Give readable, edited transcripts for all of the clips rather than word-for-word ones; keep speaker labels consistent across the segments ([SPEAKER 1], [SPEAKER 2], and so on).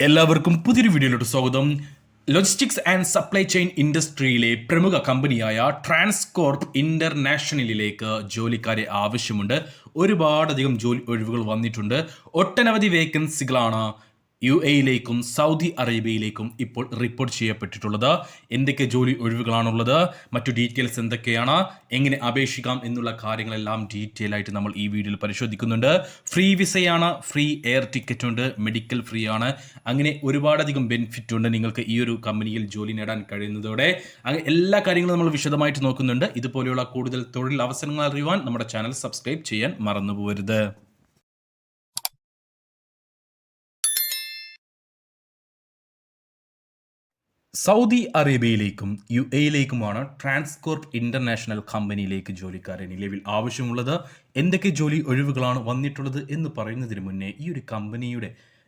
[SPEAKER 1] എല്ലാവർക്കും പുതിയൊരു വീഡിയോയിലോട്ട് സ്വാഗതം. ലോജിസ്റ്റിക്സ് ആൻഡ് സപ്ലൈ ചെയിൻ ഇൻഡസ്ട്രിയിലെ പ്രമുഖ കമ്പനിയായ ട്രാൻസ്കോർപ്പ് ഇന്റർനാഷണലിലേക്ക് ജോലിക്കാരെ ആവശ്യമുണ്ട്. ഒരുപാടധികം ജോലി ഒഴിവുകൾ വന്നിട്ടുണ്ട്. ഒട്ടനവധി വേക്കൻസികളാണ് UAE-യിലേക്കും സൗദി അറേബ്യയിലേക്കും ഇപ്പോൾ റിപ്പോർട്ട് ചെയ്യപ്പെട്ടിട്ടുള്ളത്. എന്തൊക്കെ ജോലി ഒഴിവുകളാണുള്ളത്, മറ്റു ഡീറ്റെയിൽസ് എന്തൊക്കെയാണ്, എങ്ങനെ അപേക്ഷിക്കാം എന്നുള്ള കാര്യങ്ങളെല്ലാം ഡീറ്റെയിൽ ആയിട്ട് നമ്മൾ ഈ വീഡിയോയിൽ പരിശോധിക്കുന്നുണ്ട്. ഫ്രീ വിസയാണ്, ഫ്രീ എയർ ടിക്കറ്റ് ഉണ്ട്, മെഡിക്കൽ ഫ്രീ ആണ്. അങ്ങനെ ഒരുപാടധികം ബെനിഫിറ്റ് ഉണ്ട് നിങ്ങൾക്ക് ഈ ഒരു കമ്പനിയിൽ ജോലി നേടാൻ കഴിയുന്നതോടെ. അങ്ങനെ എല്ലാ കാര്യങ്ങളും നമ്മൾ വിശദമായിട്ട് നോക്കുന്നുണ്ട്. ഇതുപോലെയുള്ള കൂടുതൽ തൊഴിൽ അവസരങ്ങൾ അറിയുവാൻ നമ്മുടെ ചാനൽ സബ്സ്ക്രൈബ് ചെയ്യാൻ മറന്നു പോകരുത്. സൗദി അറേബ്യയിലേക്കും UAE-യിലേക്കുമാണ് ട്രാൻസ്കോർപ്പ് ഇന്റർനാഷണൽ കമ്പനിയിലേക്ക് ജോലിക്കാരെ നിലവിൽ ആവശ്യമുള്ളത്. എന്തൊക്കെ ജോലി ഒഴിവുകളാണ് വന്നിട്ടുള്ളത് എന്ന് പറയുന്നതിന് മുന്നേ ഈ ഒരു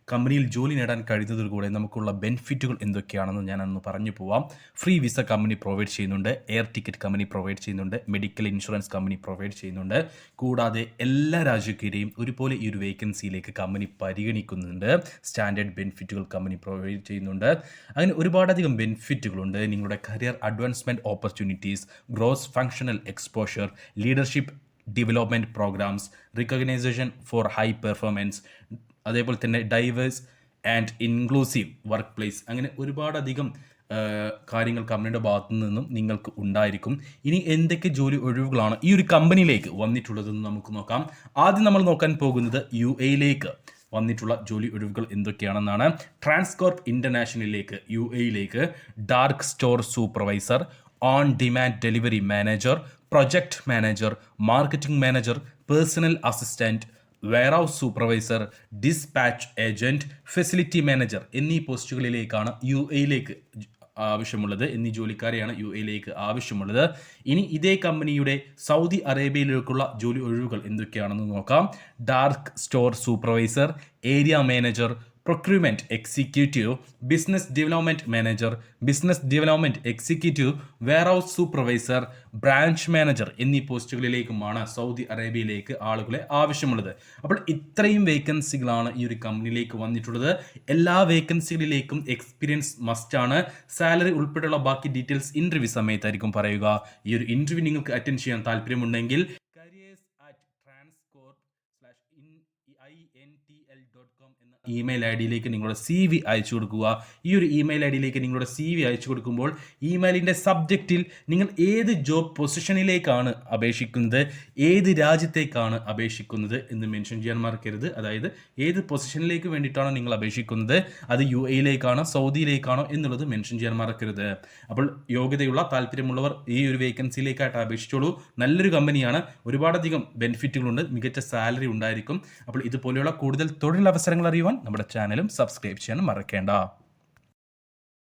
[SPEAKER 1] കമ്പനിയിൽ ജോലി നേടാൻ കഴിയുന്നതിലൂടെ നമുക്കുള്ള ബെനിഫിറ്റുകൾ എന്തൊക്കെയാണെന്ന് ഞാനൊന്ന് പറഞ്ഞു പോവാം. ഫ്രീ വിസ കമ്പനി പ്രൊവൈഡ് ചെയ്യുന്നുണ്ട്, എയർ ടിക്കറ്റ് കമ്പനി പ്രൊവൈഡ് ചെയ്യുന്നുണ്ട്, മെഡിക്കൽ ഇൻഷുറൻസ് കമ്പനി പ്രൊവൈഡ് ചെയ്യുന്നുണ്ട്. കൂടാതെ എല്ലാ രാജ്യക്കാരെയും ഒരുപോലെ ഈ ഒരു വേക്കൻസിയിലേക്ക് കമ്പനി പരിഗണിക്കുന്നുണ്ട്. സ്റ്റാൻഡേർഡ് ബെനിഫിറ്റുകൾ കമ്പനി പ്രൊവൈഡ് ചെയ്യുന്നുണ്ട്. അങ്ങനെ ഒരുപാടധികം ബെനിഫിറ്റുകളുണ്ട്. നിങ്ങളുടെ career advancement opportunities, cross functional exposure, leadership development programmes, recognition for high performance, അതേപോലെ തന്നെ diverse and inclusive workplace. അങ്ങനെ ഒരുപാടധികം കാര്യങ്ങൾ കമ്പനിയുടെ ഭാഗത്തു നിന്നും നിങ്ങൾക്ക് ഉണ്ടായിരിക്കും. ഇനി എന്തൊക്കെ ജോലി ഒഴിവുകളാണ് ഈ ഒരു കമ്പനിയിലേക്ക് വന്നിട്ടുള്ളതെന്ന് നമുക്ക് നോക്കാം. ആദ്യം നമ്മൾ നോക്കാൻ പോകുന്നത് UAE-യിലേക്ക് വന്നിട്ടുള്ള ജോലി ഒഴിവുകൾ എന്തൊക്കെയാണെന്നാണ്. ട്രാൻസ്കോർപ്പ് ഇന്റർനാഷണലിലേക്ക് UAE-യിലേക്ക് dark store supervisor, on demand delivery manager, project manager, marketing manager, personal assistant, warehouse supervisor, dispatch agent, facility manager എന്നീ പോസ്റ്റുകളിലേക്കാണ് UAE-യിലേക്ക് ആവശ്യമുള്ളത്. എന്നീ ജോലിക്കാരെയാണ് UAE-യിലേക്ക് ആവശ്യമുള്ളത്. ഇനി ഇതേ കമ്പനിയുടെ സൗദി അറേബ്യയിലേക്കുള്ള ജോലി ഒഴിവുകൾ എന്തൊക്കെയാണെന്ന് നോക്കാം. Dark store supervisor, area manager, procurement executive, business development manager, business development executive, warehouse supervisor, branch manager എന്നീ പോസ്റ്റുകളിലേക്കുമാണ് സൗദി അറേബ്യയിലേക്ക് ആളുകളെ ആവശ്യമുള്ളത്. അപ്പോൾ ഇത്രയും വേക്കൻസികളാണ് ഈ ഒരു കമ്പനിയിലേക്ക് വന്നിട്ടുള്ളത്. എല്ലാ വേക്കൻസികളിലേക്കും എക്സ്പീരിയൻസ് മസ്റ്റാണ്. സാലറി ഉൾപ്പെടെയുള്ള ബാക്കി ഡീറ്റെയിൽസ് ഇൻ്റർവ്യൂ സമയത്തായിരിക്കും പറയുക. ഈ ഒരു ഇൻ്റർവ്യൂ നിങ്ങൾക്ക് അറ്റൻഡ് ചെയ്യാൻ താല്പര്യമുണ്ടെങ്കിൽ careers@transcorp/intl.com എന്ന ഇമെയിൽ ID-യിലേക്ക് നിങ്ങളുടെ CV അയച്ചു കൊടുക്കുക. ഈ ഒരു ഇമെയിൽ ID-യിലേക്ക് നിങ്ങളുടെ CV അയച്ചു കൊടുക്കുമ്പോൾ ഇമെയിലിൻ്റെ സബ്ജക്റ്റിൽ നിങ്ങൾ ഏത് ജോബ് പൊസിഷനിലേക്കാണ് അപേക്ഷിക്കുന്നത്, ഏത് രാജ്യത്തേക്കാണ് അപേക്ഷിക്കുന്നത് എന്ന് മെൻഷൻ ചെയ്യാൻ മറക്കരുത്. അതായത് ഏത് പൊസിഷനിലേക്ക് വേണ്ടിയിട്ടാണോ നിങ്ങൾ അപേക്ഷിക്കുന്നത്, അത് UAE-യിലേക്കാണോ സൗദിയിലേക്കാണോ എന്നുള്ളത് മെൻഷൻ ചെയ്യാൻ മറക്കരുത്. അപ്പോൾ യോഗ്യതയുള്ള താല്പര്യമുള്ളവർ ഈ ഒരു വേക്കൻസിയിലേക്കായിട്ട് അപേക്ഷിച്ചോളൂ. നല്ലൊരു കമ്പനിയാണ്, ഒരുപാടധികം ബെനിഫിറ്റുകളുണ്ട്, മികച്ച സാലറി ഉണ്ടായിരിക്കും. അപ്പോൾ ഇതുപോലെയുള്ള കൂടുതൽ തൊഴിലവസരങ്ങൾ അറിയുവാൻ നമ്മുടെ ചാനലും സബ്സ്ക്രൈബ് ചെയ്യാൻ മറക്കേണ്ട.